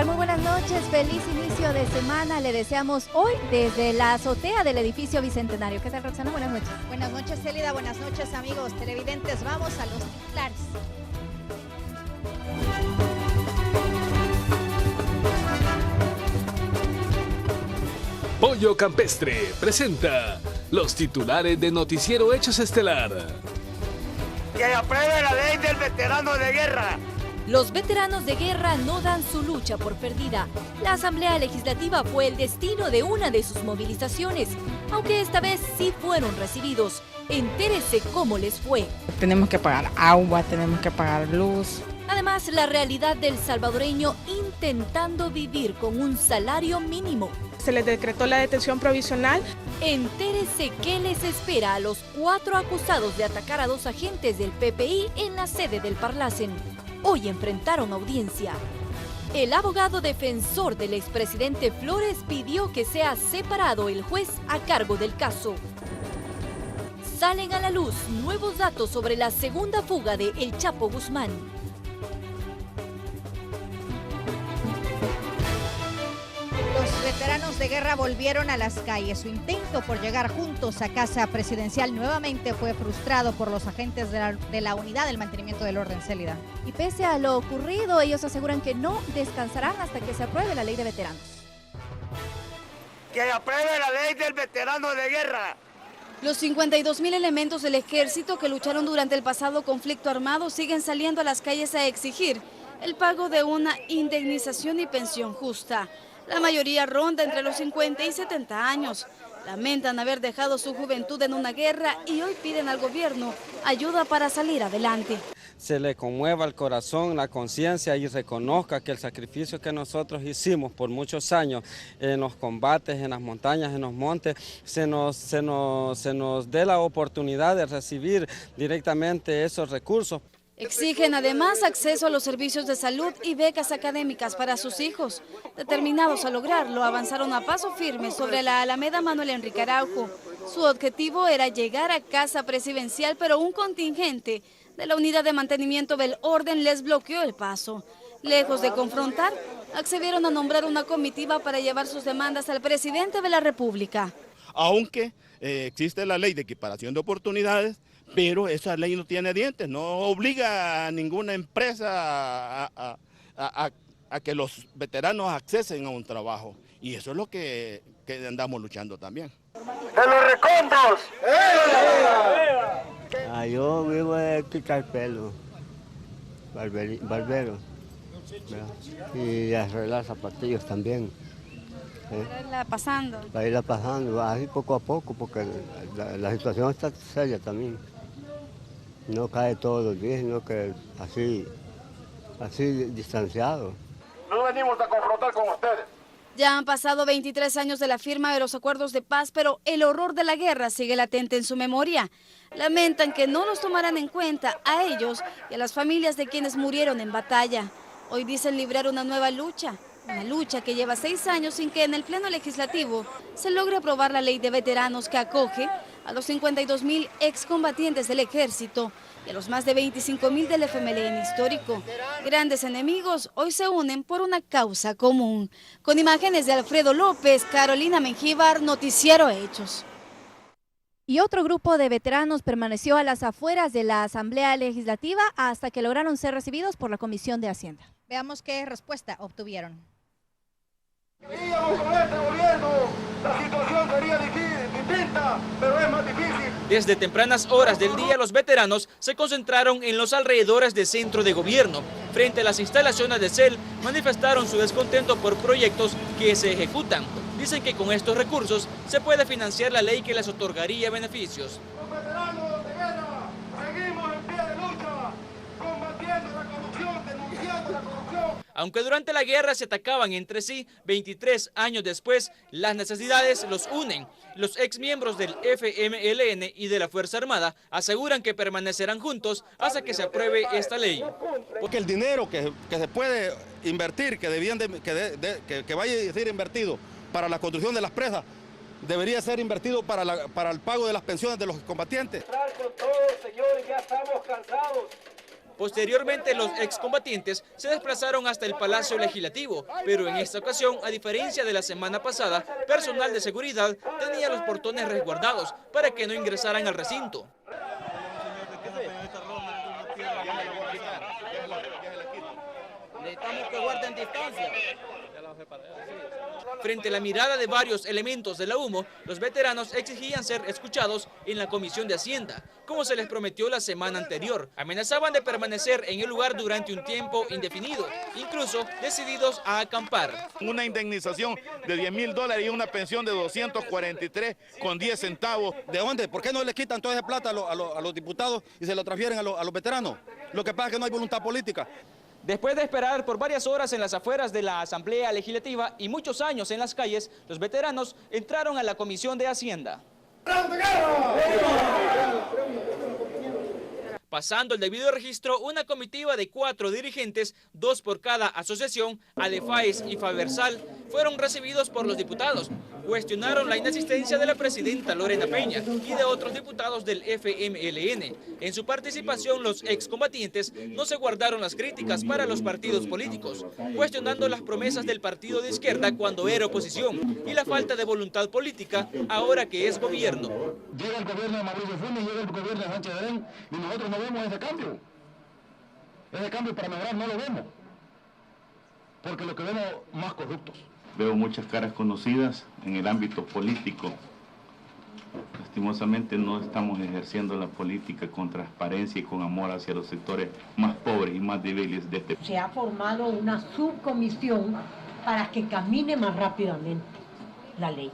Muy buenas noches, feliz inicio de semana. Le deseamos hoy desde la azotea del edificio Bicentenario. ¿Qué tal, Roxana? Buenas noches. Buenas noches, Célida. Buenas noches, amigos televidentes. Vamos a los titulares. Pollo Campestre presenta los titulares de Noticiero Hechos Estelar. Que apruebe la ley del veterano de guerra. Los veteranos de guerra no dan su lucha por perdida. La Asamblea Legislativa fue el destino de una de sus movilizaciones, aunque esta vez sí fueron recibidos. Entérese cómo les fue. Tenemos que pagar agua, tenemos que pagar luz. Además, la realidad del salvadoreño intentando vivir con un salario mínimo. Se les decretó la detención provisional. Entérese qué les espera a los 4 acusados de atacar a 2 agentes del PPI en la sede del Parlacen. Hoy enfrentaron audiencia. El abogado defensor del expresidente Flores pidió que sea separado el juez a cargo del caso. Salen a la luz nuevos datos sobre la segunda fuga de El Chapo Guzmán. Los veteranos de guerra volvieron a las calles. Su intento por llegar juntos a Casa Presidencial nuevamente fue frustrado por los agentes de la Unidad del Mantenimiento del Orden, Célida. Y pese a lo ocurrido, ellos aseguran que no descansarán hasta que se apruebe la ley de veteranos. Que apruebe la ley del veterano de guerra. Los 52.000 elementos del ejército que lucharon durante el pasado conflicto armado siguen saliendo a las calles a exigir el pago de una indemnización y pensión justa. La mayoría ronda entre los 50 y 70 años. Lamentan haber dejado su juventud en una guerra y hoy piden al gobierno ayuda para salir adelante. Se le conmueva el corazón, la conciencia y reconozca que el sacrificio que nosotros hicimos por muchos años en los combates, en las montañas, en los montes, se nos dé la oportunidad de recibir directamente esos recursos. Exigen además acceso a los servicios de salud y becas académicas para sus hijos. Determinados a lograrlo, avanzaron a paso firme sobre la Alameda Manuel Enrique Araujo. Su objetivo era llegar a Casa Presidencial, pero un contingente de la Unidad de Mantenimiento del Orden les bloqueó el paso. Lejos de confrontar, accedieron a nombrar una comitiva para llevar sus demandas al presidente de la República. Aunque existe la ley de equiparación de oportunidades, pero esa ley no tiene dientes, no obliga a ninguna empresa a que los veteranos accesen a un trabajo. Y eso es lo que andamos luchando también. ¡De los recondros! Yo vivo de picar pelo, barbero, y arreglar zapatillos también. Para irla pasando. Para irla pasando, así poco a poco, porque la situación está seria también. No cae todos los días, sino que así distanciado. No venimos a confrontar con ustedes. Ya han pasado 23 años de la firma de los acuerdos de paz, pero el horror de la guerra sigue latente en su memoria. Lamentan que no los tomarán en cuenta a ellos y a las familias de quienes murieron en batalla. Hoy dicen librar una nueva lucha. Una lucha que lleva 6 años sin que en el Pleno Legislativo se logre aprobar la ley de veteranos que acoge a los 52.000 excombatientes del Ejército y a los más de 25.000 del FMLN histórico. Grandes enemigos hoy se unen por una causa común. Con imágenes de Alfredo López, Carolina Mengíbar, Noticiero Hechos. Y otro grupo de veteranos permaneció a las afueras de la Asamblea Legislativa hasta que lograron ser recibidos por la Comisión de Hacienda. Veamos qué respuesta obtuvieron. Veíamos con este gobierno, la situación sería distinta, pero es más difícil. Desde tempranas horas del día, los veteranos se concentraron en los alrededores del centro de gobierno. Frente a las instalaciones de CEL, manifestaron su descontento por proyectos que se ejecutan. Dicen que con estos recursos se puede financiar la ley que les otorgaría beneficios. Los veteranos de guerra seguimos en pie de lucha, combatiendo la corrupción, denunciando la corrupción. Aunque durante la guerra se atacaban entre sí, 23 años después, las necesidades los unen. Los exmiembros del FMLN y de la Fuerza Armada aseguran que permanecerán juntos hasta que se apruebe esta ley. Porque el dinero que se puede invertir, que vaya a ser invertido para la construcción de las presas, debería ser invertido para el pago de las pensiones de los combatientes. Señores, ya estamos cansados. Posteriormente, los excombatientes se desplazaron hasta el Palacio Legislativo, pero en esta ocasión, a diferencia de la semana pasada, personal de seguridad tenía los portones resguardados para que no ingresaran al recinto. Necesitamos que guarden distancia. Frente a la mirada de varios elementos de la UMO, los veteranos exigían ser escuchados en la Comisión de Hacienda, como se les prometió la semana anterior. Amenazaban de permanecer en el lugar durante un tiempo indefinido, incluso decididos a acampar. Una indemnización de $10.000 y una pensión de 243,10 centavos. ¿De dónde? ¿Por qué no le quitan toda esa plata a los diputados y se lo transfieren a los veteranos? Lo que pasa es que no hay voluntad política. Después de esperar por varias horas en las afueras de la Asamblea Legislativa y muchos años en las calles, los veteranos entraron a la Comisión de Hacienda. Pasando el debido registro, una comitiva de 4 dirigentes, 2 por cada asociación, ADEFAES y FABERSAL, fueron recibidos por los diputados. Cuestionaron la inasistencia de la presidenta Lorena Peña y de otros diputados del FMLN. En su participación, los excombatientes no se guardaron las críticas para los partidos políticos, cuestionando las promesas del partido de izquierda cuando era oposición y la falta de voluntad política ahora que es gobierno. Llega el gobierno de Mauricio Funes, llega el gobierno de Sánchez Serén y nosotros no vemos ese cambio. Ese cambio para mejorar no lo vemos, porque lo que vemos más corruptos. Veo muchas caras conocidas en el ámbito político. Lastimosamente no estamos ejerciendo la política con transparencia y con amor hacia los sectores más pobres y más débiles de este país. Se ha formado una subcomisión para que camine más rápidamente la ley.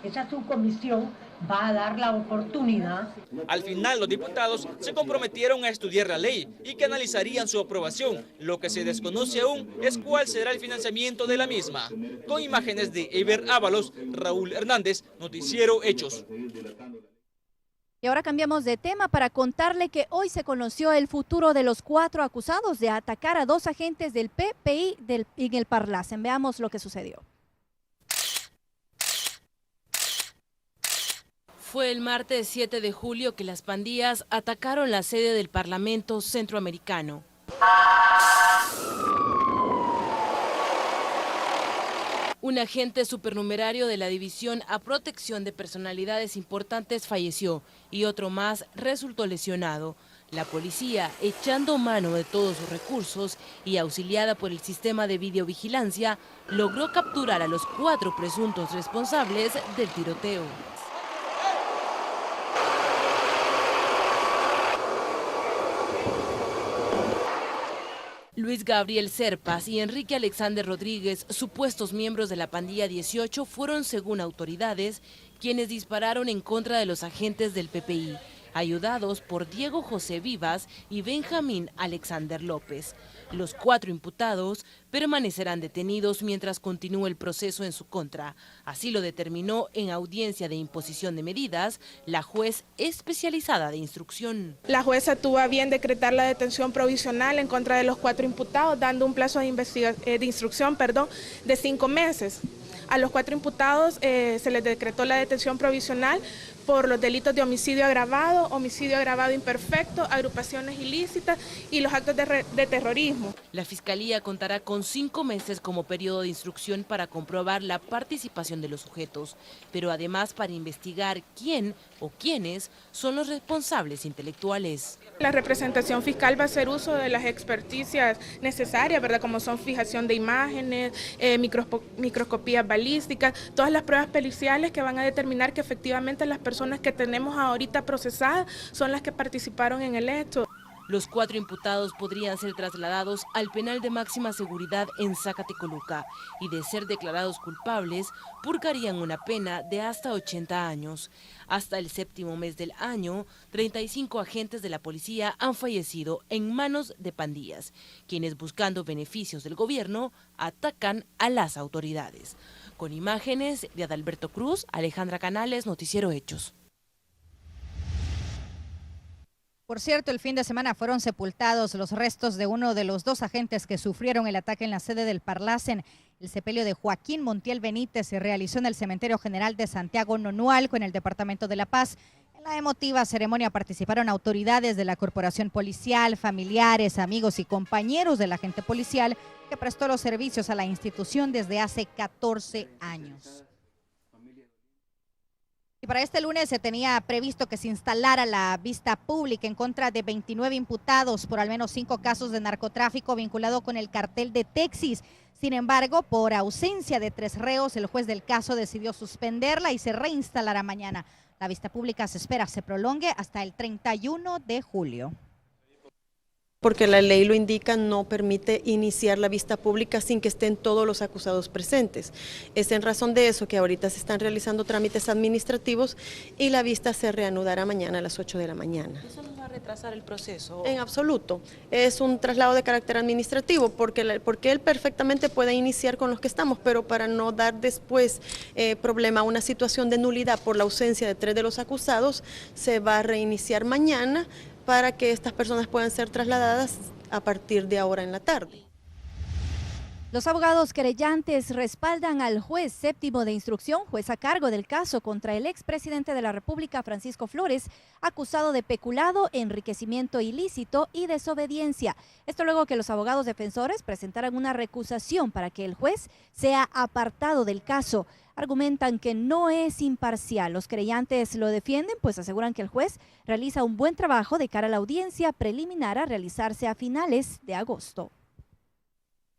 Esa subcomisión va a dar la oportunidad. Al final, los diputados se comprometieron a estudiar la ley y que analizarían su aprobación. Lo que se desconoce aún es cuál será el financiamiento de la misma. Con imágenes de Eber Ábalos, Raúl Hernández, Noticiero Hechos. Y ahora cambiamos de tema para contarle que hoy se conoció el futuro de los 4 acusados de atacar a 2 agentes del PPI en el Parlacen. Veamos lo que sucedió. Fue el martes 7 de julio que las pandillas atacaron la sede del Parlamento Centroamericano. Un agente supernumerario de la División a Protección de Personalidades Importantes falleció y otro más resultó lesionado. La policía, echando mano de todos sus recursos y auxiliada por el sistema de videovigilancia, logró capturar a los 4 presuntos responsables del tiroteo. Luis Gabriel Serpas y Enrique Alexander Rodríguez, supuestos miembros de la pandilla 18, fueron, según autoridades, quienes dispararon en contra de los agentes del PPI, ayudados por Diego José Vivas y Benjamín Alexander López. Los 4 imputados permanecerán detenidos mientras continúe el proceso en su contra. Así lo determinó en audiencia de imposición de medidas la juez especializada de instrucción. La jueza tuvo a bien decretar la detención provisional en contra de los 4 imputados, dando un plazo de instrucción de 5 meses. A los 4 imputados se les decretó la detención provisional por los delitos de homicidio agravado imperfecto, agrupaciones ilícitas y los actos de terrorismo. La Fiscalía contará con 5 meses como periodo de instrucción para comprobar la participación de los sujetos, pero además para investigar quién o quiénes son los responsables intelectuales. La representación fiscal va a hacer uso de las experticias necesarias, como son fijación de imágenes, microscopías balísticas, todas las pruebas periciales que van a determinar que efectivamente las personas que tenemos ahorita procesadas son las que participaron en el hecho. Los 4 imputados podrían ser trasladados al penal de máxima seguridad en Zacatecoluca y, de ser declarados culpables, purgarían una pena de hasta 80 años. Hasta el 7º mes del año, 35 agentes de la policía han fallecido en manos de pandillas, quienes, buscando beneficios del gobierno, atacan a las autoridades. Con imágenes de Adalberto Cruz, Alejandra Canales, Noticiero Hechos. Por cierto, el fin de semana fueron sepultados los restos de uno de los 2 agentes que sufrieron el ataque en la sede del Parlacen. El sepelio de Joaquín Montiel Benítez se realizó en el Cementerio General de Santiago Nonualco, en el Departamento de La Paz. En la emotiva ceremonia participaron autoridades de la corporación policial, familiares, amigos y compañeros del agente policial que prestó los servicios a la institución desde hace 14 años. Y para este lunes se tenía previsto que se instalara la vista pública en contra de 29 imputados por al menos 5 casos de narcotráfico vinculado con el cartel de Texis. Sin embargo, por ausencia de 3 reos, el juez del caso decidió suspenderla y se reinstalará mañana. La vista pública se espera se prolongue hasta el 31 de julio. Porque la ley lo indica, no permite iniciar la vista pública sin que estén todos los acusados presentes. Es en razón de eso que ahorita se están realizando trámites administrativos y la vista se reanudará mañana a las 8 de la mañana. ¿Eso nos va a retrasar el proceso? En absoluto. Es un traslado de carácter administrativo porque él perfectamente puede iniciar con los que estamos, pero para no dar después problema a una situación de nulidad por la ausencia de 3 de los acusados, se va a reiniciar mañana para que estas personas puedan ser trasladadas a partir de ahora en la tarde. Los abogados querellantes respaldan al juez 7º de instrucción, juez a cargo del caso contra el expresidente de la República, Francisco Flores, acusado de peculado, enriquecimiento ilícito y desobediencia. Esto luego que los abogados defensores presentaran una recusación para que el juez sea apartado del caso. Argumentan que no es imparcial. Los querellantes lo defienden, pues aseguran que el juez realiza un buen trabajo de cara a la audiencia preliminar a realizarse a finales de agosto.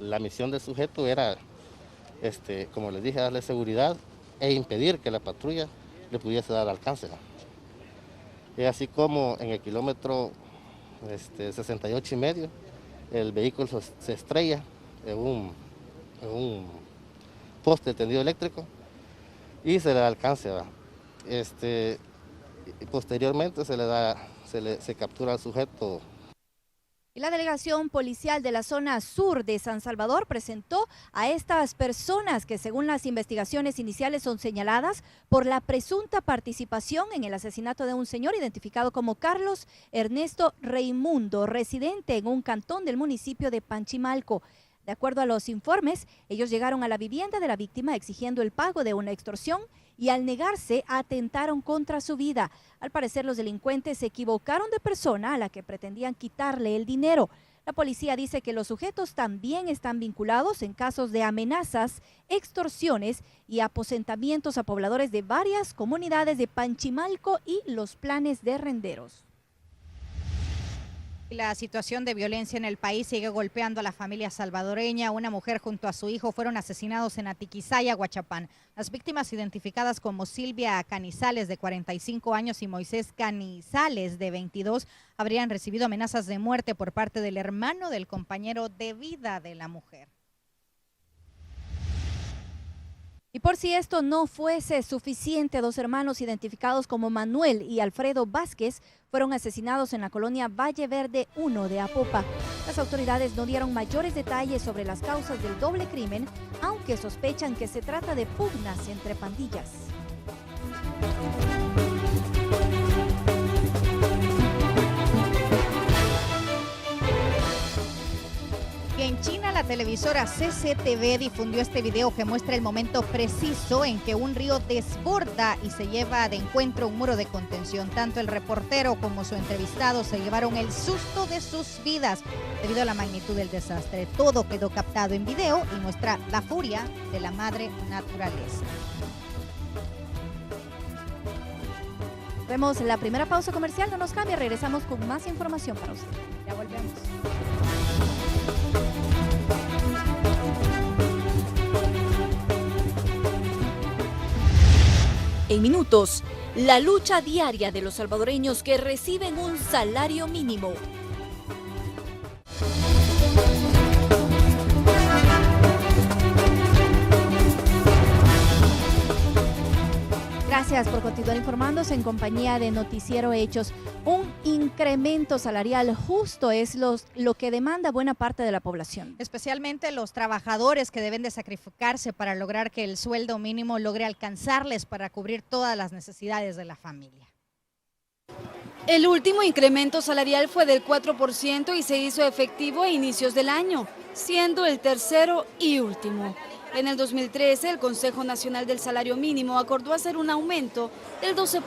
La misión del sujeto era, como les dije, darle seguridad e impedir que la patrulla le pudiese dar alcance. Y así como en el kilómetro 68,5, el vehículo se estrella en un poste de tendido eléctrico y se le da alcance. Y posteriormente se captura al sujeto. Y la delegación policial de la zona sur de San Salvador presentó a estas personas que, según las investigaciones iniciales, son señaladas por la presunta participación en el asesinato de un señor identificado como Carlos Ernesto Reimundo, residente en un cantón del municipio de Panchimalco. De acuerdo a los informes, ellos llegaron a la vivienda de la víctima exigiendo el pago de una extorsión y al negarse atentaron contra su vida. Al parecer los delincuentes se equivocaron de persona a la que pretendían quitarle el dinero. La policía dice que los sujetos también están vinculados en casos de amenazas, extorsiones y aposentamientos a pobladores de varias comunidades de Panchimalco y los planes de renderos. La situación de violencia en el país sigue golpeando a la familia salvadoreña. Una mujer junto a su hijo fueron asesinados en Atiquizaya, Huachapán. Las víctimas, identificadas como Silvia Canizales, de 45 años, y Moisés Canizales, de 22, habrían recibido amenazas de muerte por parte del hermano del compañero de vida de la mujer. Y por si esto no fuese suficiente, 2 hermanos identificados como Manuel y Alfredo Vázquez fueron asesinados en la colonia Valle Verde 1 de Apopa. Las autoridades no dieron mayores detalles sobre las causas del doble crimen, aunque sospechan que se trata de pugnas entre pandillas. Y en China, la televisora CCTV difundió este video que muestra el momento preciso en que un río desborda y se lleva de encuentro un muro de contención. Tanto el reportero como su entrevistado se llevaron el susto de sus vidas debido a la magnitud del desastre. Todo quedó captado en video y muestra la furia de la madre naturaleza. Vemos la primera pausa comercial, no nos cambia, regresamos con más información para usted. Ya volvemos. En minutos, la lucha diaria de los salvadoreños que reciben un salario mínimo. Gracias por continuar informándose en compañía de Noticiero Hechos. Un incremento salarial justo es lo que demanda buena parte de la población. Especialmente los trabajadores que deben de sacrificarse para lograr que el sueldo mínimo logre alcanzarles para cubrir todas las necesidades de la familia. El último incremento salarial fue del 4% y se hizo efectivo a inicios del año, siendo el tercero y último. En el 2013, el Consejo Nacional del Salario Mínimo acordó hacer un aumento del 12%.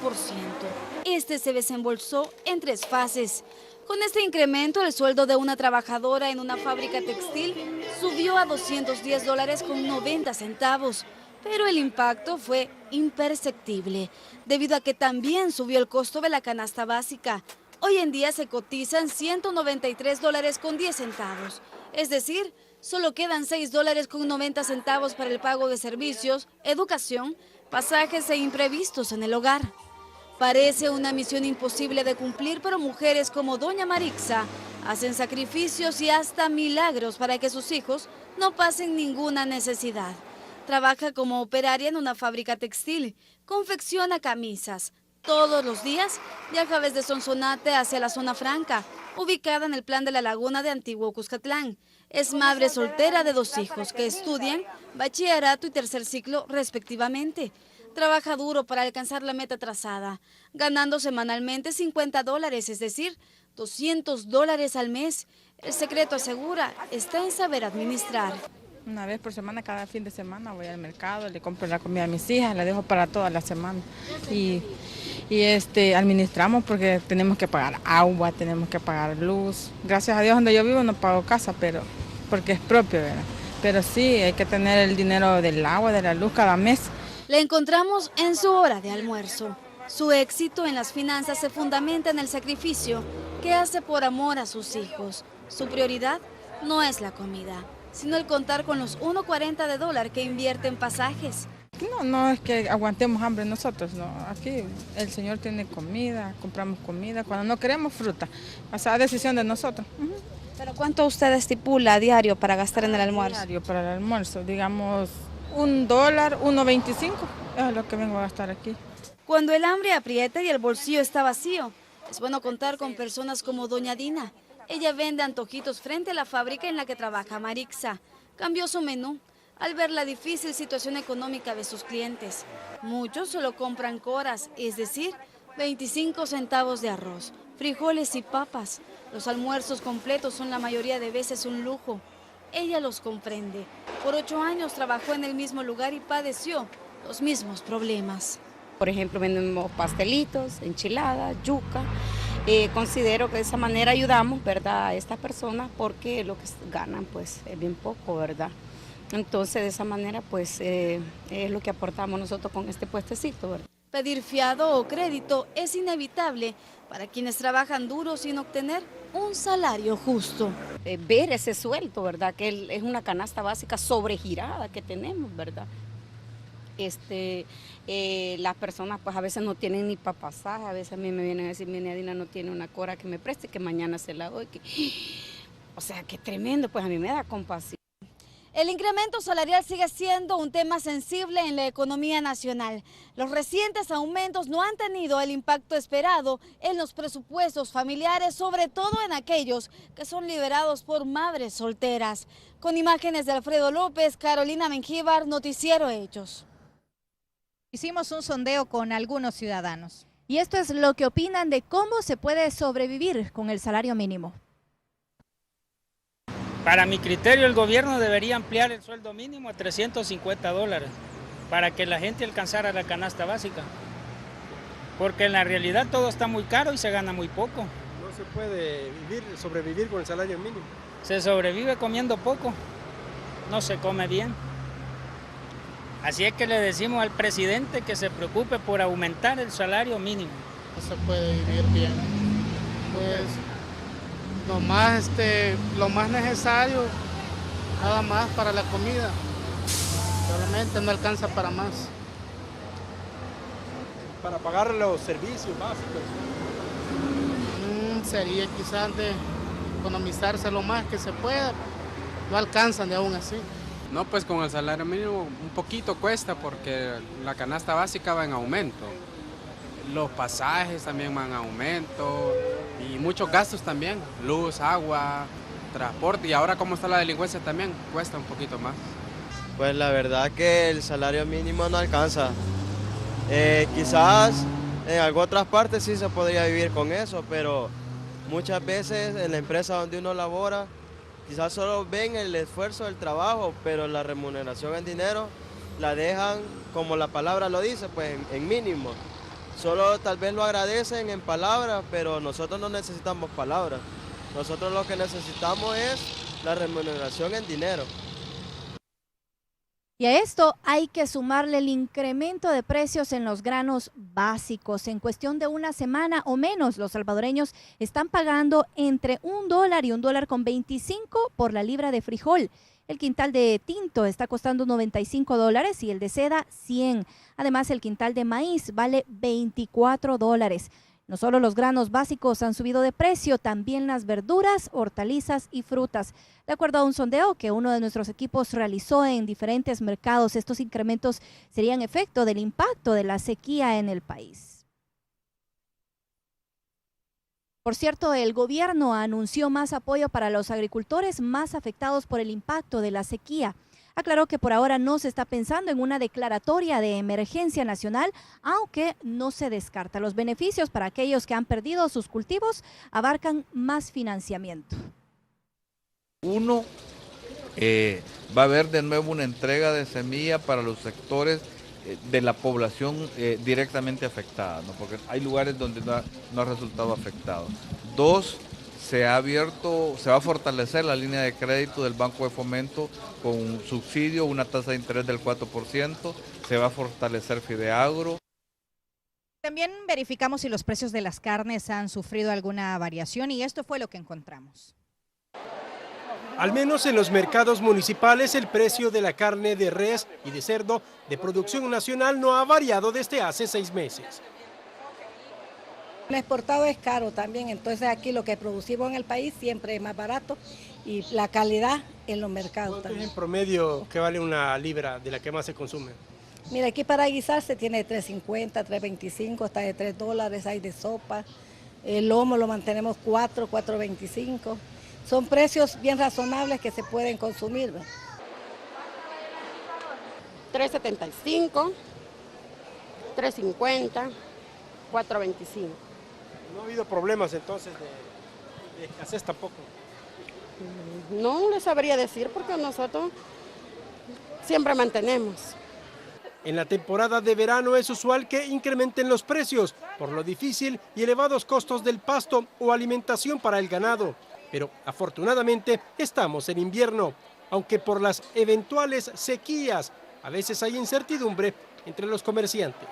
Este se desembolsó en 3 fases. Con este incremento, el sueldo de una trabajadora en una fábrica textil subió a $210.90, pero el impacto fue imperceptible, debido a que también subió el costo de la canasta básica. Hoy en día se cotizan $193.10, es decir, solo quedan $6.90 para el pago de servicios, educación, pasajes e imprevistos en el hogar. Parece una misión imposible de cumplir, pero mujeres como doña Marixa hacen sacrificios y hasta milagros para que sus hijos no pasen ninguna necesidad. Trabaja como operaria en una fábrica textil, confecciona camisas. Todos los días viaja desde Sonsonate hacia la Zona Franca, ubicada en el Plan de la Laguna de Antiguo Cuscatlán. Es madre soltera de 2 hijos que estudian bachillerato y 3er ciclo respectivamente. Trabaja duro para alcanzar la meta trazada, ganando semanalmente $50, es decir, $200 al mes. El secreto, asegura, está en saber administrar. Una vez por semana, cada fin de semana voy al mercado, le compro la comida a mis hijas, la dejo para toda la semana. Y administramos porque tenemos que pagar agua, tenemos que pagar luz. Gracias a Dios donde yo vivo no pago casa, pero porque es propio, ¿verdad? Pero sí, hay que tener el dinero del agua, de la luz cada mes. La encontramos en su hora de almuerzo. Su éxito en las finanzas se fundamenta en el sacrificio que hace por amor a sus hijos. Su prioridad no es la comida, sino el contar con los $1.40 que invierte en pasajes. No es que aguantemos hambre nosotros, no. Aquí el Señor tiene comida, compramos comida, cuando no queremos fruta, o sea, decisión de nosotros. ¿Pero cuánto usted estipula a diario para gastar en el almuerzo? Diario para el almuerzo, digamos $1, $1.25, es lo que vengo a gastar aquí. Cuando el hambre aprieta y el bolsillo está vacío, es bueno contar con personas como doña Dina. Ella vende antojitos frente a la fábrica en la que trabaja Marixa. Cambió su menú al ver la difícil situación económica de sus clientes. Muchos solo compran coras, es decir, 25 centavos de arroz, frijoles y papas. Los almuerzos completos son la mayoría de veces un lujo. Ella los comprende. Por 8 años trabajó en el mismo lugar y padeció los mismos problemas. Por ejemplo, vendemos pastelitos, enchiladas, yuca. Considero que de esa manera ayudamos, ¿verdad?, a estas personas porque lo que ganan pues es bien poco, ¿verdad? Entonces de esa manera pues es lo que aportamos nosotros con este puestecito, ¿verdad? Pedir fiado o crédito es inevitable para quienes trabajan duro sin obtener un salario justo. Ver ese sueldo, ¿verdad?, que es una canasta básica sobregirada que tenemos, ¿verdad? Las personas pues a veces no tienen ni para pasaje, a veces a mí me vienen a decir, mi Dina no tiene una cora que me preste, que mañana se la doy. O sea, qué tremendo, pues a mí me da compasión. El incremento salarial sigue siendo un tema sensible en la economía nacional. Los recientes aumentos no han tenido el impacto esperado en los presupuestos familiares, sobre todo en aquellos que son liberados por madres solteras. Con imágenes de Alfredo López, Carolina Mengíbar, Noticiero Hechos. Hicimos un sondeo con algunos ciudadanos. Y esto es lo que opinan de cómo se puede sobrevivir con el salario mínimo. Para mi criterio, el gobierno debería ampliar el sueldo mínimo a $350 para que la gente alcanzara la canasta básica. Porque en la realidad todo está muy caro y se gana muy poco. No se puede sobrevivir con el salario mínimo. Se sobrevive comiendo poco, no se come bien. Así es que le decimos al presidente que se preocupe por aumentar el salario mínimo. No se puede vivir bien. Pues lo más necesario, nada más para la comida. Realmente no alcanza para más. Para pagar los servicios básicos. Sería quizás de economizarse lo más que se pueda, no alcanzan de aún así. No, pues con el salario mínimo un poquito cuesta porque la canasta básica va en aumento. Los pasajes también van en aumento y muchos gastos también, luz, agua, transporte, y ahora como está la delincuencia también cuesta un poquito más. Pues la verdad que el salario mínimo no alcanza. Quizás en algunas otras partes sí se podría vivir con eso, pero muchas veces en la empresa donde uno labora, quizás solo ven el esfuerzo del trabajo, pero la remuneración en dinero la dejan, como la palabra lo dice, pues en mínimo. Solo tal vez lo agradecen en palabras, pero nosotros no necesitamos palabras. Nosotros lo que necesitamos es la remuneración en dinero. Y a esto hay que sumarle el incremento de precios en los granos básicos. En cuestión de una semana o menos, los salvadoreños están pagando entre $1 y $1.25 por la libra de frijol. El quintal de tinto está costando $95 y el de seda $100. Además, el quintal de maíz vale $24. No solo los granos básicos han subido de precio, también las verduras, hortalizas y frutas. De acuerdo a un sondeo que uno de nuestros equipos realizó en diferentes mercados, estos incrementos serían efecto del impacto de la sequía en el país. Por cierto, el gobierno anunció más apoyo para los agricultores más afectados por el impacto de la sequía. Aclaró que por ahora no se está pensando en una declaratoria de emergencia nacional, aunque no se descarta. Los beneficios para aquellos que han perdido sus cultivos abarcan más financiamiento. Uno, va a haber de nuevo una entrega de semilla para los sectores de la población directamente afectada, ¿no? Porque hay lugares donde no ha resultado afectado. Dos, se va a fortalecer la línea de crédito del Banco de Fomento con un subsidio, una tasa de interés del 4%, se va a fortalecer Fideagro. También verificamos si los precios de las carnes han sufrido alguna variación y esto fue lo que encontramos. Al menos en los mercados municipales el precio de la carne de res y de cerdo de producción nacional no ha variado desde hace 6 meses. El exportado es caro también, entonces aquí lo que producimos en el país siempre es más barato y la calidad en los mercados también. ¿En promedio qué vale una libra de la que más se consume? Mira, aquí para guisarse tiene de $3.50, $3.25, hasta de $3, hay de sopa. El lomo lo mantenemos $4.25. Son precios bien razonables que se pueden consumir. $3.75, $3.50, $4.25. ¿No ha habido problemas entonces de escasez tampoco? No les sabría decir porque nosotros siempre mantenemos. En la temporada de verano es usual que incrementen los precios por lo difícil y elevados costos del pasto o alimentación para el ganado. Pero afortunadamente estamos en invierno, aunque por las eventuales sequías a veces hay incertidumbre entre los comerciantes.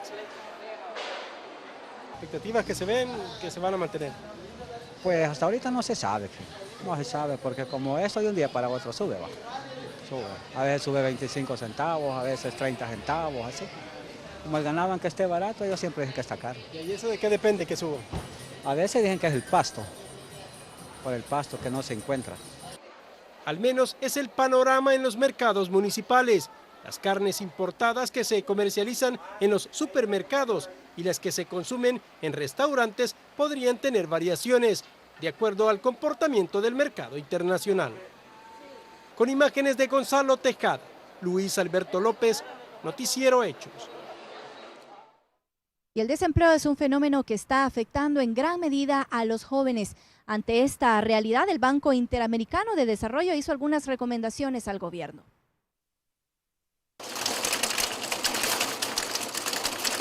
¿Expectativas que se ven que se van a mantener? Pues hasta ahorita no se sabe porque como eso de un día para otro sube. A veces sube 25 centavos, a veces 30 centavos, así. Como el ganado aunque esté barato, ellos siempre dicen que está caro. ¿Y eso de qué depende que suba? A veces dicen que es el pasto, por el pasto que no se encuentra. Al menos es el panorama en los mercados municipales. Las carnes importadas que se comercializan en los supermercados y las que se consumen en restaurantes podrían tener variaciones, de acuerdo al comportamiento del mercado internacional. Con imágenes de Gonzalo Tejada, Luis Alberto López, Noticiero Hechos. Y el desempleo es un fenómeno que está afectando en gran medida a los jóvenes. Ante esta realidad, el Banco Interamericano de Desarrollo hizo algunas recomendaciones al gobierno.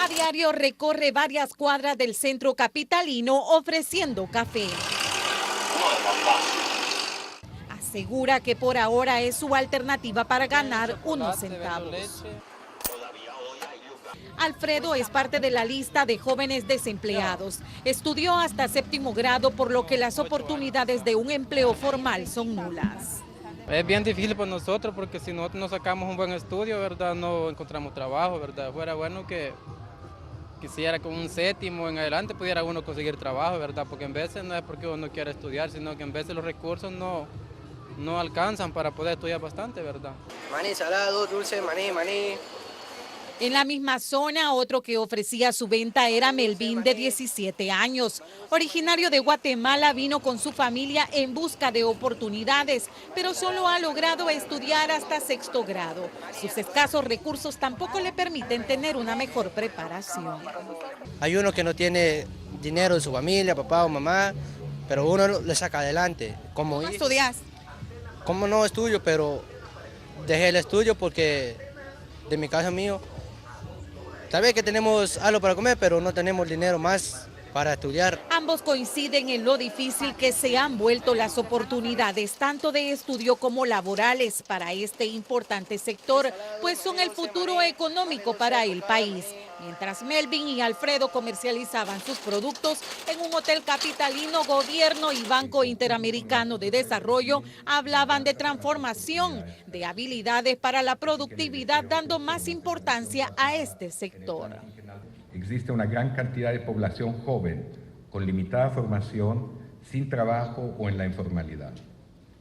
A diario recorre varias cuadras del centro capitalino ofreciendo café. Asegura que por ahora es su alternativa para ganar unos centavos. Alfredo es parte de la lista de jóvenes desempleados. Estudió hasta 7º grado, por lo que las oportunidades de un empleo formal son nulas. Es bien difícil para nosotros porque si nosotros no sacamos un buen estudio, ¿verdad? No encontramos trabajo, ¿verdad? Fuera bueno que quisiera con un séptimo en adelante pudiera uno conseguir trabajo, ¿verdad? Porque en veces no es porque uno quiera estudiar, sino que en veces los recursos no alcanzan para poder estudiar bastante, ¿verdad? Maní salado, dulce, maní. En la misma zona, otro que ofrecía su venta era Melvin, de 17 años. Originario de Guatemala, vino con su familia en busca de oportunidades, pero solo ha logrado estudiar hasta 6º grado. Sus escasos recursos tampoco le permiten tener una mejor preparación. Hay uno que no tiene dinero de su familia, papá o mamá, pero uno le saca adelante. ¿Cómo estudias? ¿Cómo no estudio? Pero dejé el estudio porque de mi casa mío, tal vez que tenemos algo para comer, pero no tenemos dinero más para estudiar. Ambos coinciden en lo difícil que se han vuelto las oportunidades, tanto de estudio como laborales, para este importante sector, pues son el futuro económico para el país. Mientras Melvin y Alfredo comercializaban sus productos en un hotel capitalino, Gobierno y Banco Interamericano de Desarrollo hablaban de transformación, de habilidades para la productividad, dando más importancia a este sector. Existe una gran cantidad de población joven con limitada formación, sin trabajo o en la informalidad.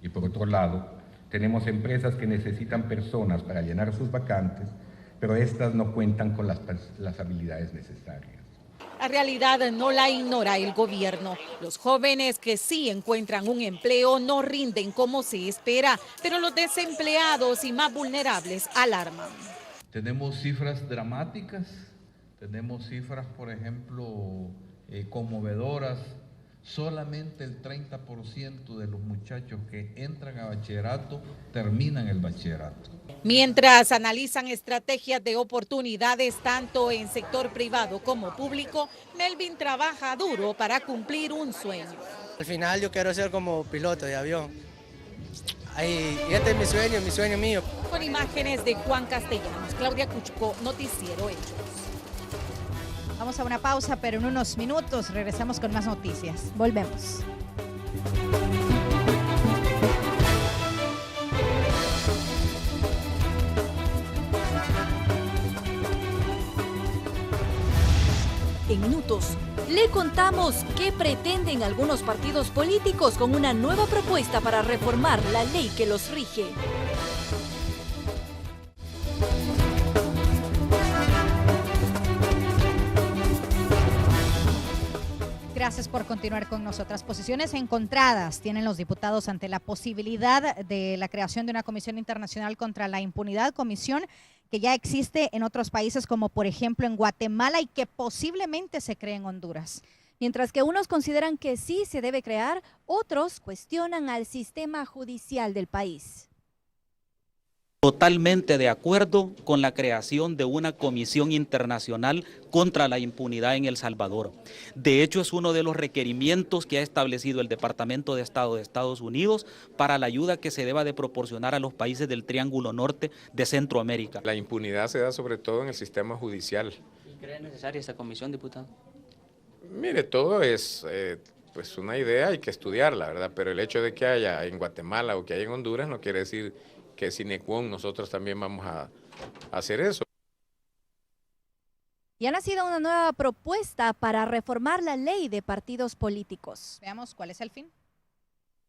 Y por otro lado, tenemos empresas que necesitan personas para llenar sus vacantes, pero estas no cuentan con las habilidades necesarias. La realidad no la ignora el gobierno. Los jóvenes que sí encuentran un empleo no rinden como se espera, pero los desempleados y más vulnerables alarman. Tenemos cifras dramáticas, tenemos cifras, por ejemplo, conmovedoras. Solamente el 30% de los muchachos que entran a bachillerato terminan el bachillerato. Mientras analizan estrategias de oportunidades tanto en sector privado como público, Melvin trabaja duro para cumplir un sueño. Al final yo quiero ser como piloto de avión. Y este es mi sueño mío. Con imágenes de Juan Castellanos, Claudia Cuchco, Noticiero Hechos. Vamos a una pausa, pero en unos minutos regresamos con más noticias. Volvemos. En minutos, le contamos qué pretenden algunos partidos políticos con una nueva propuesta para reformar la ley que los rige. Gracias por continuar con nosotras. Posiciones encontradas tienen los diputados ante la posibilidad de la creación de una comisión internacional contra la impunidad, comisión que ya existe en otros países como por ejemplo en Guatemala y que posiblemente se cree en Honduras. Mientras que unos consideran que sí se debe crear, otros cuestionan al sistema judicial del país. Totalmente de acuerdo con la creación de una comisión internacional contra la impunidad en El Salvador. De hecho, es uno de los requerimientos que ha establecido el Departamento de Estado de Estados Unidos para la ayuda que se deba de proporcionar a los países del Triángulo Norte de Centroamérica. La impunidad se da sobre todo en el sistema judicial. ¿Y cree necesaria esta comisión, diputado? Mire, todo es pues una idea, hay que estudiarla, ¿verdad? Pero el hecho de que haya en Guatemala o que haya en Honduras no quiere decir que sine qua non nosotros también vamos a hacer eso. Y ha nacido una nueva propuesta para reformar la ley de partidos políticos. Veamos cuál es el fin.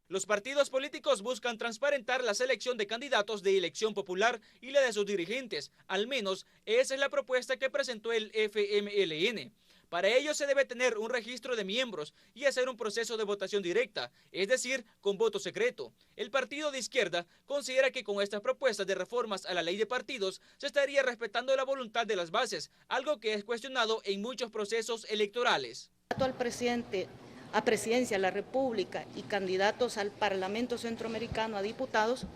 Los partidos políticos buscan transparentar la selección de candidatos de elección popular y la de sus dirigentes. Al menos esa es la propuesta que presentó el FMLN. Para ello se debe tener un registro de miembros y hacer un proceso de votación directa, es decir, con voto secreto. El partido de izquierda considera que con estas propuestas de reformas a la ley de partidos se estaría respetando la voluntad de las bases, algo que es cuestionado en muchos procesos electorales. Al presidente, a presidencia de la República y candidatos al Parlamento Centroamericano a diputados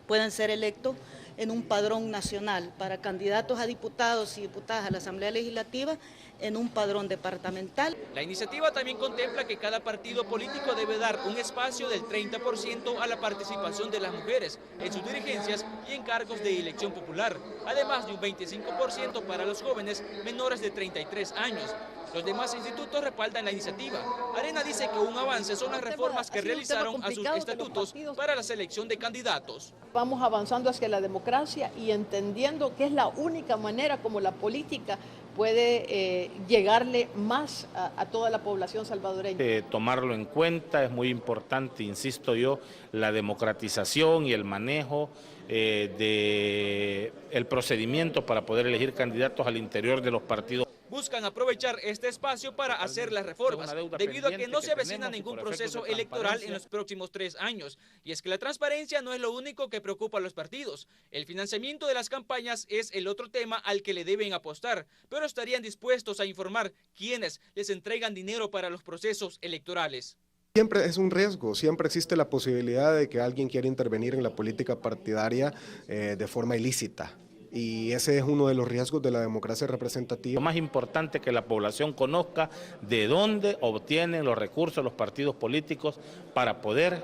pueden ser electos en un padrón nacional, para candidatos a diputados y diputadas a la Asamblea Legislativa en un padrón departamental. La iniciativa también contempla que cada partido político debe dar un espacio del 30% a la participación de las mujeres en sus dirigencias y en cargos de elección popular, además de un 25% para los jóvenes menores de 33 años. Los demás institutos respaldan la iniciativa. Arena dice que un avance son las reformas que realizaron a sus estatutos para la selección de candidatos. Vamos avanzando hacia la democracia y entendiendo que es la única manera como la política puede llegarle más a toda la población salvadoreña. Tomarlo en cuenta es muy importante, insisto yo, la democratización y el manejo del procedimiento para poder elegir candidatos al interior de los partidos. Buscan aprovechar este espacio para hacer las reformas, debido a que no se avecina ningún proceso electoral en los próximos 3 años. Y es que la transparencia no es lo único que preocupa a los partidos. El financiamiento de las campañas es el otro tema al que le deben apostar, pero estarían dispuestos a informar quiénes les entregan dinero para los procesos electorales. Siempre es un riesgo, siempre existe la posibilidad de que alguien quiera intervenir en la política partidaria de forma ilícita. Y ese es uno de los riesgos de la democracia representativa. Lo más importante es que la población conozca de dónde obtienen los recursos los partidos políticos para poder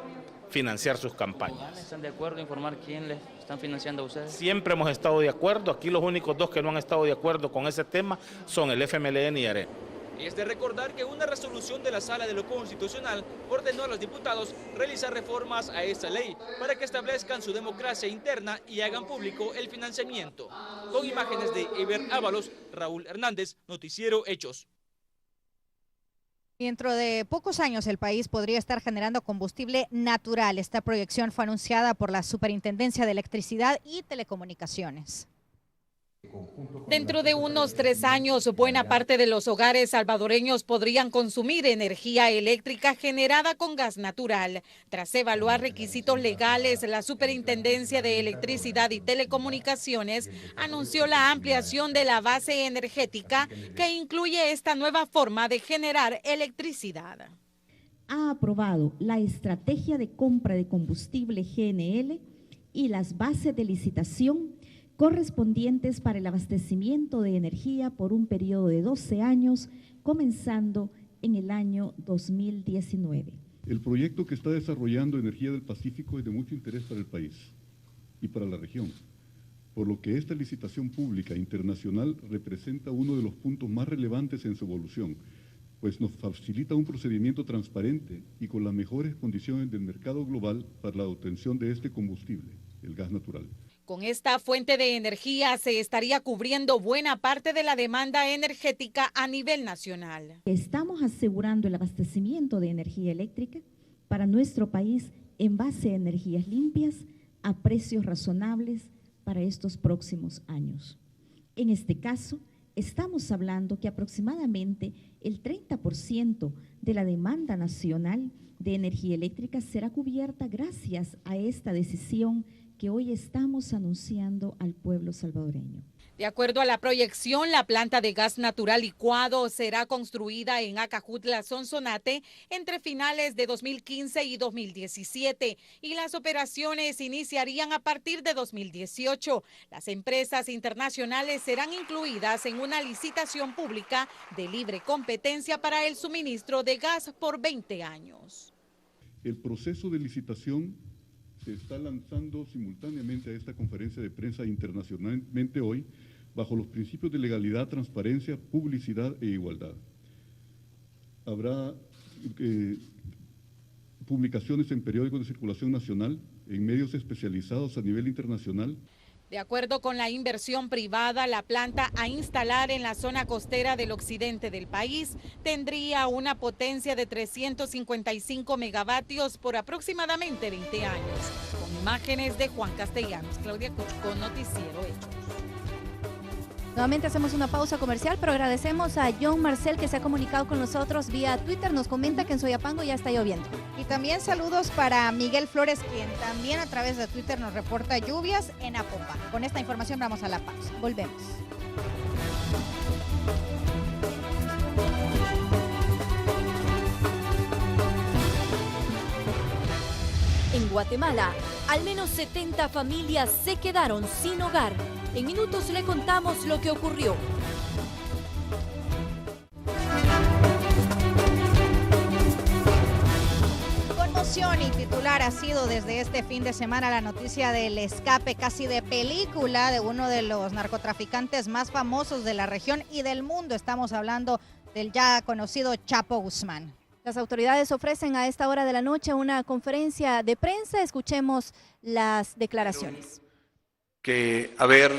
financiar sus campañas. ¿Están de acuerdo en informar quién les están financiando a ustedes? Siempre hemos estado de acuerdo. Aquí los únicos dos que no han estado de acuerdo con ese tema son el FMLN y AREN. Es de recordar que una resolución de la Sala de lo Constitucional ordenó a los diputados realizar reformas a esta ley para que establezcan su democracia interna y hagan público el financiamiento. Con imágenes de Eber Ábalos, Raúl Hernández, Noticiero Hechos. Dentro de pocos años el país podría estar generando combustible natural. Esta proyección fue anunciada por la Superintendencia de Electricidad y Telecomunicaciones. Dentro de unos 3 años, buena parte de los hogares salvadoreños podrían consumir energía eléctrica generada con gas natural. Tras evaluar requisitos legales, la Superintendencia de Electricidad y Telecomunicaciones anunció la ampliación de la base energética que incluye esta nueva forma de generar electricidad. Ha aprobado la estrategia de compra de combustible GNL y las bases de licitación correspondientes para el abastecimiento de energía por un periodo de 12 años, comenzando en el año 2019. El proyecto que está desarrollando Energía del Pacífico es de mucho interés para el país y para la región, por lo que esta licitación pública internacional representa uno de los puntos más relevantes en su evolución, pues nos facilita un procedimiento transparente y con las mejores condiciones del mercado global para la obtención de este combustible, el gas natural. Con esta fuente de energía se estaría cubriendo buena parte de la demanda energética a nivel nacional. Estamos asegurando el abastecimiento de energía eléctrica para nuestro país en base a energías limpias a precios razonables para estos próximos años. En este caso, estamos hablando que aproximadamente el 30% de la demanda nacional de energía eléctrica será cubierta gracias a esta decisión que hoy estamos anunciando al pueblo salvadoreño. De acuerdo a la proyección, la planta de gas natural licuado será construida en Acajutla, Sonsonate, entre finales de 2015 y 2017, y las operaciones iniciarían a partir de 2018. Las empresas internacionales serán incluidas en una licitación pública de libre competencia para el suministro de gas por 20 años. El proceso de licitación se está lanzando simultáneamente a esta conferencia de prensa internacionalmente hoy, bajo los principios de legalidad, transparencia, publicidad e igualdad. Habrá publicaciones en periódicos de circulación nacional, en medios especializados a nivel internacional. De acuerdo con la inversión privada, la planta a instalar en la zona costera del occidente del país tendría una potencia de 355 megavatios por aproximadamente 20 años. Con imágenes de Juan Castellanos, Claudia Cuchco, Noticiero Hechos. Nuevamente hacemos una pausa comercial, pero agradecemos a John Marcel que se ha comunicado con nosotros vía Twitter. Nos comenta que en Soyapango ya está lloviendo. Y también saludos para Miguel Flores, quien también a través de Twitter nos reporta lluvias en Apopa. Con esta información vamos a la pausa. Volvemos. En Guatemala, al menos 70 familias se quedaron sin hogar. En minutos le contamos lo que ocurrió. Conmoción y titular ha sido desde este fin de semana la noticia del escape casi de película de uno de los narcotraficantes más famosos de la región y del mundo. Estamos hablando del ya conocido Chapo Guzmán. Las autoridades ofrecen a esta hora de la noche una conferencia de prensa. Escuchemos las declaraciones. Que haber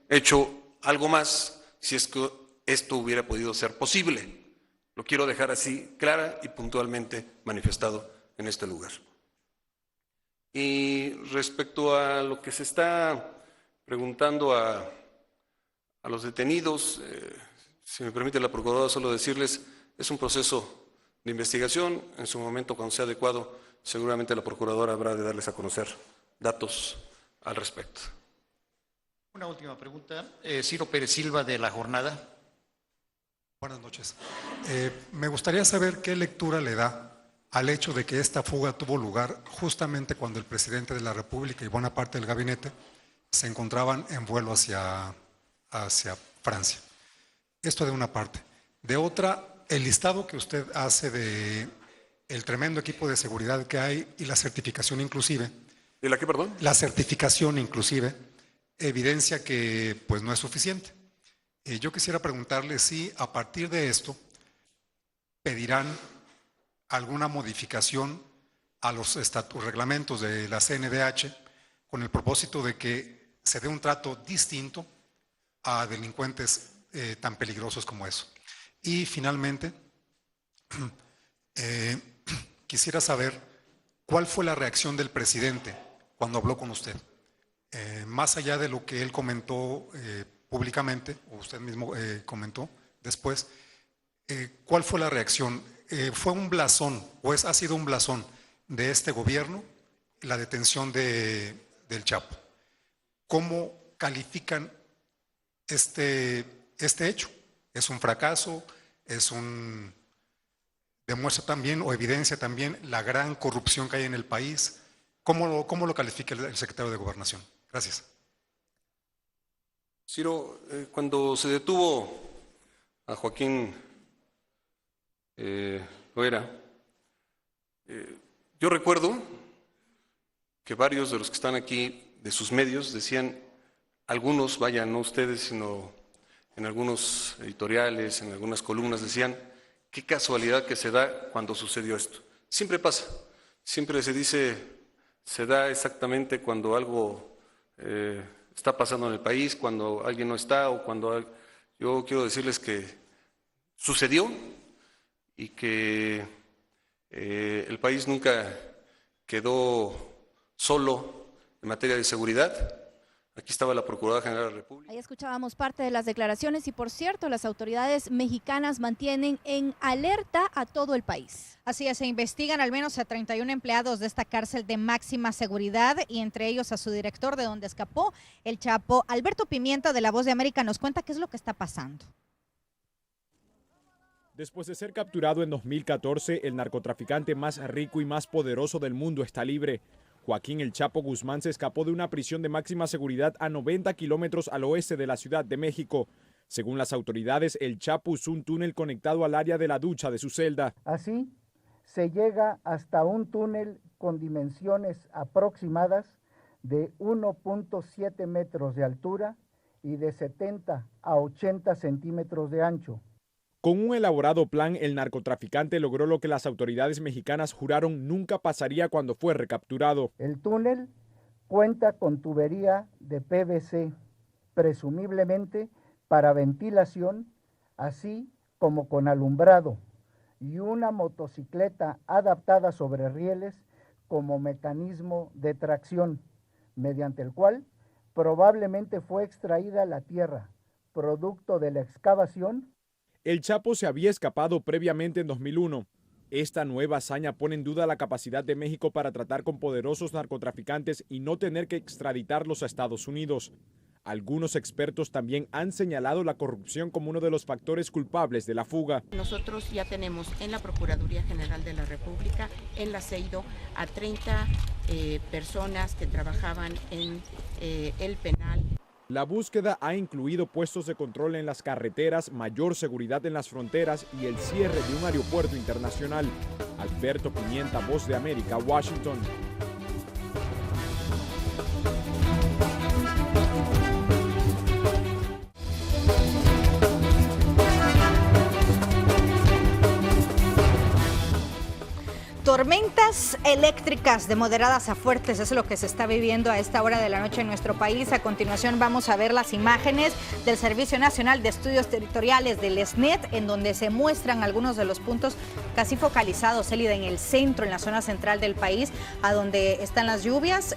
hecho algo más si es que esto hubiera podido ser posible. Lo quiero dejar así clara y puntualmente manifestado en este lugar. Y respecto a lo que se está preguntando a los detenidos, si me permite la Procuradora solo decirles, es un proceso de investigación, en su momento cuando sea adecuado, seguramente la Procuradora habrá de darles a conocer datos al respecto. Una última pregunta. Ciro Pérez Silva, de La Jornada. Buenas noches. Me gustaría saber qué lectura le da al hecho de que esta fuga tuvo lugar justamente cuando el presidente de la República y buena parte del gabinete se encontraban en vuelo hacia Francia. Esto de una parte. De otra, el listado que usted hace de el tremendo equipo de seguridad que hay y la certificación inclusive. ¿De la qué, perdón? La certificación inclusive evidencia que pues no es suficiente. Yo quisiera preguntarle si a partir de esto pedirán alguna modificación a los reglamentos de la CNDH con el propósito de que se dé un trato distinto a delincuentes tan peligrosos como eso. Y finalmente, quisiera saber cuál fue la reacción del presidente cuando habló con usted. Más allá de lo que él comentó públicamente, o usted mismo comentó después, ¿cuál fue la reacción? ¿Fue un blasón o ha sido un blasón de este gobierno la detención del Chapo? ¿Cómo califican este hecho? ¿Es un fracaso? ¿Demuestra también o evidencia también la gran corrupción que hay en el país? ¿Cómo lo califica el secretario de Gobernación? Gracias. Ciro, cuando se detuvo a Joaquín Loera, yo recuerdo que varios de los que están aquí, de sus medios, decían, algunos, vaya, no ustedes, sino en algunos editoriales, en algunas columnas, decían, qué casualidad que se da cuando sucedió esto. Siempre pasa, siempre se dice, se da exactamente cuando algo está pasando en el país, cuando alguien no está o cuando... Yo quiero decirles que sucedió y que el país nunca quedó solo en materia de seguridad. Aquí estaba la Procuradora General de la República. Ahí escuchábamos parte de las declaraciones y, por cierto, las autoridades mexicanas mantienen en alerta a todo el país. Así es, se investigan al menos a 31 empleados de esta cárcel de máxima seguridad y entre ellos a su director, de donde escapó el Chapo. Alberto Pimienta, de La Voz de América, nos cuenta qué es lo que está pasando. Después de ser capturado en 2014, el narcotraficante más rico y más poderoso del mundo está libre. Joaquín El Chapo Guzmán se escapó de una prisión de máxima seguridad a 90 kilómetros al oeste de la Ciudad de México. Según las autoridades, El Chapo usó un túnel conectado al área de la ducha de su celda. Así, se llega hasta un túnel con dimensiones aproximadas de 1.7 metros de altura y de 70 a 80 centímetros de ancho. Con un elaborado plan, el narcotraficante logró lo que las autoridades mexicanas juraron nunca pasaría cuando fue recapturado. El túnel cuenta con tubería de PVC, presumiblemente para ventilación, así como con alumbrado, y una motocicleta adaptada sobre rieles como mecanismo de tracción, mediante el cual probablemente fue extraída la tierra, producto de la excavación. El Chapo se había escapado previamente en 2001. Esta nueva hazaña pone en duda la capacidad de México para tratar con poderosos narcotraficantes y no tener que extraditarlos a Estados Unidos. Algunos expertos también han señalado la corrupción como uno de los factores culpables de la fuga. Nosotros ya tenemos en la Procuraduría General de la República, en la CEIDO, a 30 personas que trabajaban en el penal. La búsqueda ha incluido puestos de control en las carreteras, mayor seguridad en las fronteras y el cierre de un aeropuerto internacional. Alberto Pimienta, Voz de América, Washington. tormentas eléctricas de moderadas a fuertes es lo que se está viviendo a esta hora de la noche en nuestro país. A continuación vamos a ver las imágenes del Servicio Nacional de Estudios Territoriales del SNET, en donde se muestran algunos de los puntos casi focalizados, Célida, en el centro, en la zona central del país, a donde están las lluvias,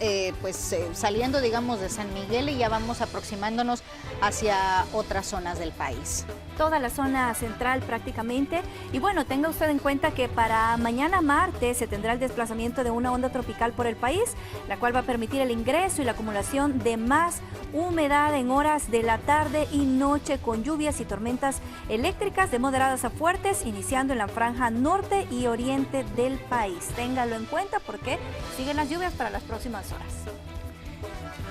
saliendo, digamos, de San Miguel, y ya vamos aproximándonos hacia otras zonas del país. Toda la zona central prácticamente. Y bueno, tenga usted en cuenta que para mañana martes se tendrá el desplazamiento de una onda tropical por el país, la cual va a permitir el ingreso y la acumulación de más humedad en horas de la tarde y noche, con lluvias y tormentas eléctricas de moderadas a fuertes, iniciando en la franja norte y oriente del país. Téngalo en cuenta porque siguen las lluvias para las próximas horas.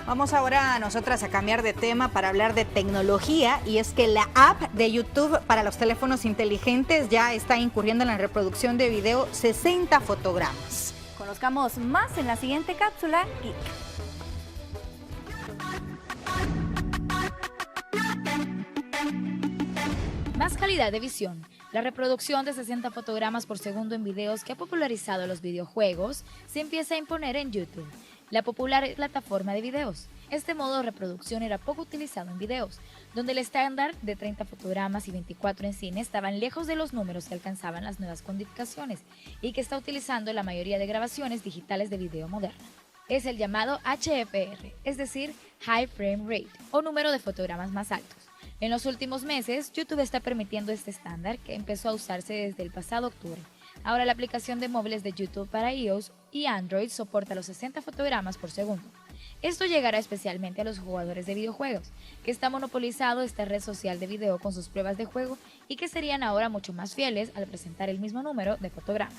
Vamos ahora nosotras a cambiar de tema para hablar de tecnología, y es que la app de YouTube para los teléfonos inteligentes ya está incurriendo en la reproducción de video 60 fotogramas. Conozcamos más en la siguiente cápsula Geek. Más calidad de visión. La reproducción de 60 fotogramas por segundo en videos que ha popularizado los videojuegos se empieza a imponer en YouTube, la popular plataforma de videos. Este modo de reproducción era poco utilizado en videos, donde el estándar de 30 fotogramas y 24 en cine estaban lejos de los números que alcanzaban las nuevas codificaciones y que está utilizando la mayoría de grabaciones digitales de video moderna. Es el llamado HFR, es decir, High Frame Rate, o número de fotogramas más altos. En los últimos meses, YouTube está permitiendo este estándar, que empezó a usarse desde el pasado octubre. Ahora la aplicación de móviles de YouTube para iOS y Android soporta los 60 fotogramas por segundo. Esto llegará especialmente a los jugadores de videojuegos, que está monopolizado esta red social de video con sus pruebas de juego y que serían ahora mucho más fieles al presentar el mismo número de fotogramas.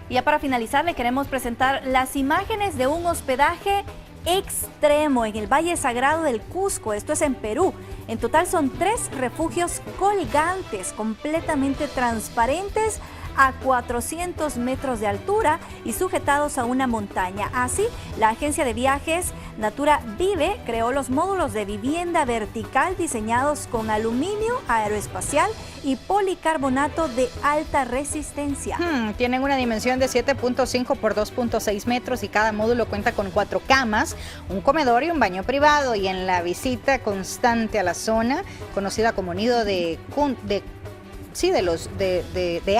Y ya para finalizar, le queremos presentar las imágenes de un hospedaje extremo en el Valle Sagrado del Cusco. Esto es en Perú. En total son 3 refugios colgantes, completamente transparentes, a 400 metros de altura y sujetados a una montaña. Así, la agencia de viajes Natura Vive creó los módulos de vivienda vertical diseñados con aluminio aeroespacial y policarbonato de alta resistencia. Tienen una dimensión de 7.5 por 2.6 metros y cada módulo cuenta con 4 camas, un comedor y un baño privado. Y en la visita constante a la zona, conocida como nido de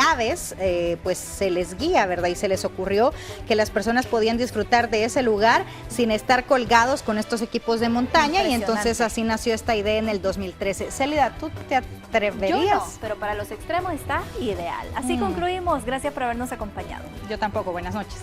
aves, pues se les guía, ¿verdad? Y se les ocurrió que las personas podían disfrutar de ese lugar sin estar colgados con estos equipos de montaña, y entonces así nació esta idea en el 2013. Célida, ¿tú te atreverías? Yo no, pero para los extremos está ideal. Así concluimos. Gracias por habernos acompañado. Yo tampoco. Buenas noches.